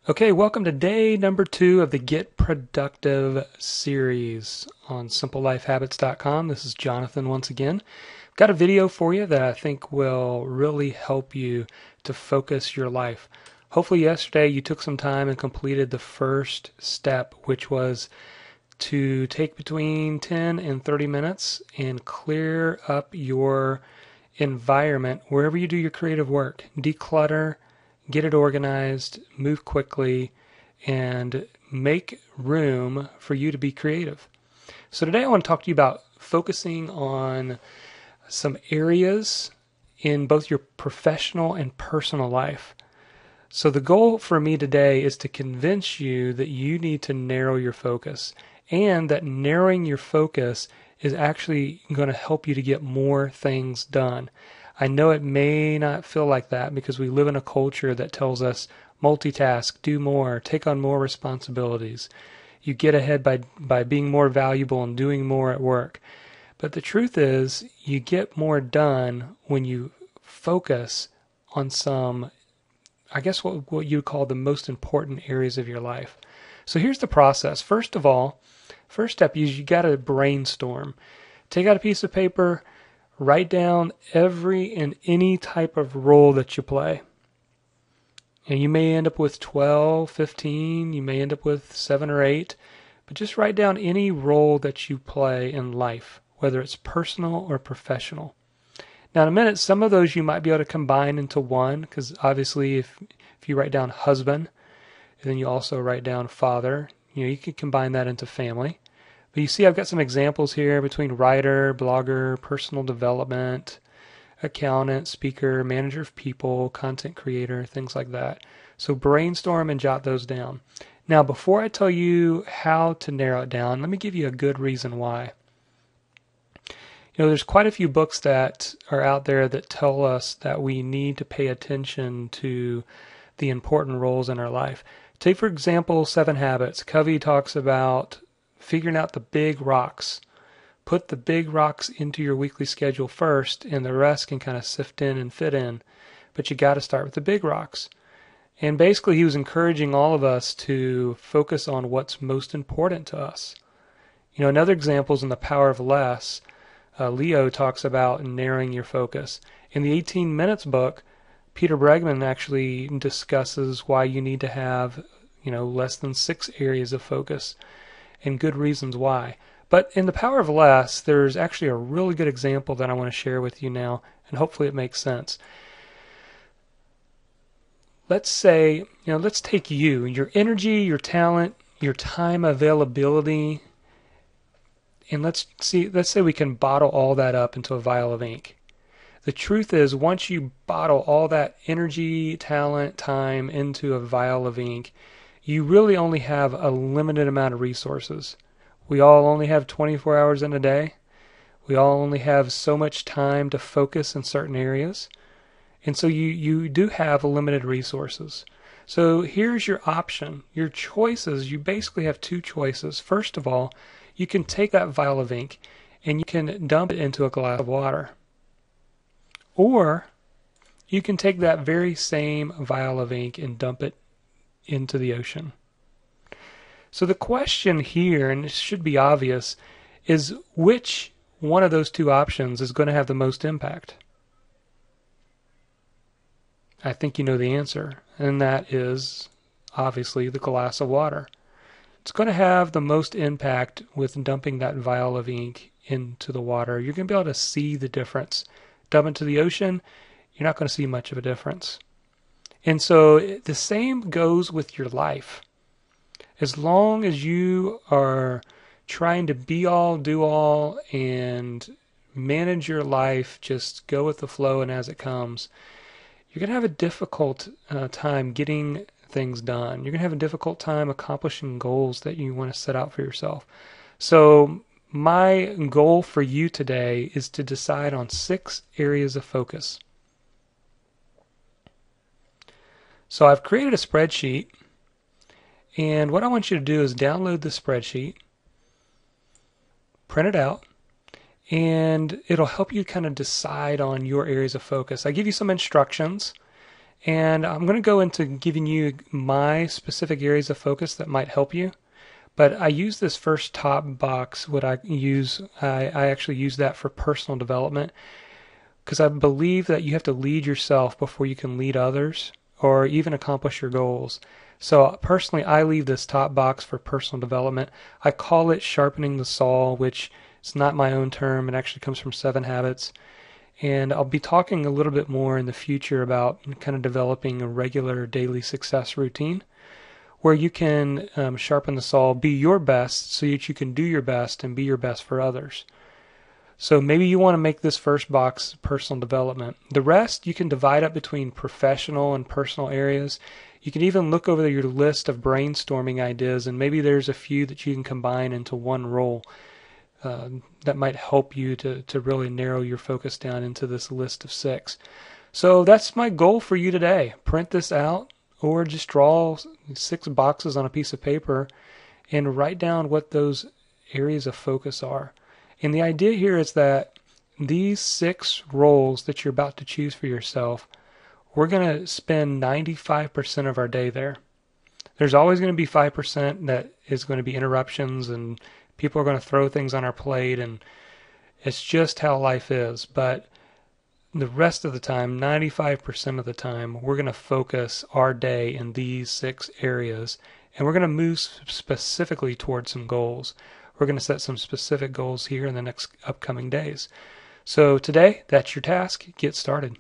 Okay, welcome to day number 2 of the Get Productive series on simplelifehabits.com. This is Jonathan once again. I've got a video for you that I think will really help you to focus your life. Hopefully yesterday you took some time and completed the first step, which was to take between 10 and 30 minutes and clear up your environment wherever you do your creative work. Declutter, get it organized, move quickly, and make room for you to be creative. So today I want to talk to you about focusing on some areas in both your professional and personal life. So the goal for me today is to convince you that you need to narrow your focus, and that narrowing your focus is actually going to help you to get more things done. I know it may not feel like that because we live in a culture that tells us multitask, do more, take on more responsibilities. You get ahead by being more valuable and doing more at work. But the truth is, you get more done when you focus on some, I guess what you would call the most important areas of your life. So here's the process. First of all, first step is you got to brainstorm. Take out a piece of paper, write down every and any type of role that you play. And you may end up with 12, 15, you may end up with 7 or 8, but just write down any role that you play in life, whether it's personal or professional. Now in a minute, some of those you might be able to combine into one, because obviously if you write down husband, and then you also write down father, you can combine that into family. But you see I've got some examples here between writer, blogger, personal development, accountant, speaker, manager of people, content creator, things like that. So brainstorm and jot those down. Now before I tell you how to narrow it down, let me give you a good reason why. There's quite a few books that are out there that tell us that we need to pay attention to the important roles in our life. Take, for example, 7 Habits. Covey talks about figuring out the big rocks. Put the big rocks into your weekly schedule first, and the rest can kind of sift in and fit in. But you got to start with the big rocks. And basically, he was encouraging all of us to focus on what's most important to us. Another example is in The Power of Less. Leo talks about narrowing your focus. In the 18 Minutes book, Peter Bregman actually discusses why you need to have, less than 6 areas of focus, and good reasons why. But in The Power of Less, there's actually a really good example that I want to share with you now, and hopefully it makes sense. Let's say, let's take your energy, your talent, your time availability, and let's say we can bottle all that up into a vial of ink. The truth is, once you bottle all that energy, talent, time into a vial of ink, you really only have a limited amount of resources. We all only have 24 hours in a day. We all only have so much time to focus in certain areas. And so you do have limited resources. So here's your option. Your choices, you basically have 2 choices. First of all, you can take that vial of ink and you can dump it into a glass of water. Or you can take that very same vial of ink and dump it into the ocean. So the question here, and it should be obvious, is which one of those 2 options is going to have the most impact? I think you know the answer, and that is obviously the glass of water. It's going to have the most impact with dumping that vial of ink into the water. You're going to be able to see the difference. Dump into the ocean, you're not going to see much of a difference. And so the same goes with your life. As long as you are trying to be all, do all, and manage your life, just go with the flow and as it comes, you're going to have a difficult time getting things done. You're going to have a difficult time accomplishing goals that you want to set out for yourself. So my goal for you today is to decide on 6 areas of focus. So I've created a spreadsheet, and what I want you to do is download the spreadsheet, print it out, and it'll help you kind of decide on your areas of focus. I give you some instructions, And I'm going to go into giving you my specific areas of focus that might help you. But I use this first top box. I actually use that for personal development because I believe that you have to lead yourself before you can lead others or even accomplish your goals. So personally, I leave this top box for personal development. I call it sharpening the saw, which is not my own term. It actually comes from 7 Habits. And I'll be talking a little bit more in the future about kind of developing a regular daily success routine where you can sharpen the saw, be your best so that you can do your best and be your best for others. So maybe you want to make this first box personal development. The rest you can divide up between professional and personal areas. You can even look over your list of brainstorming ideas and maybe there's a few that you can combine into one role. That might help you to really narrow your focus down into this list of 6. So that's my goal for you today. Print this out or just draw 6 boxes on a piece of paper and write down what those areas of focus are. And the idea here is that these 6 roles that you're about to choose for yourself, we're going to spend 95% of our day there. There's always going to be 5% that is going to be interruptions and people are going to throw things on our plate, and it's just how life is. But the rest of the time, 95% of the time, we're going to focus our day in these 6 areas, and we're going to move specifically towards some goals. We're going to set some specific goals here in the next upcoming days. So today, that's your task. Get started.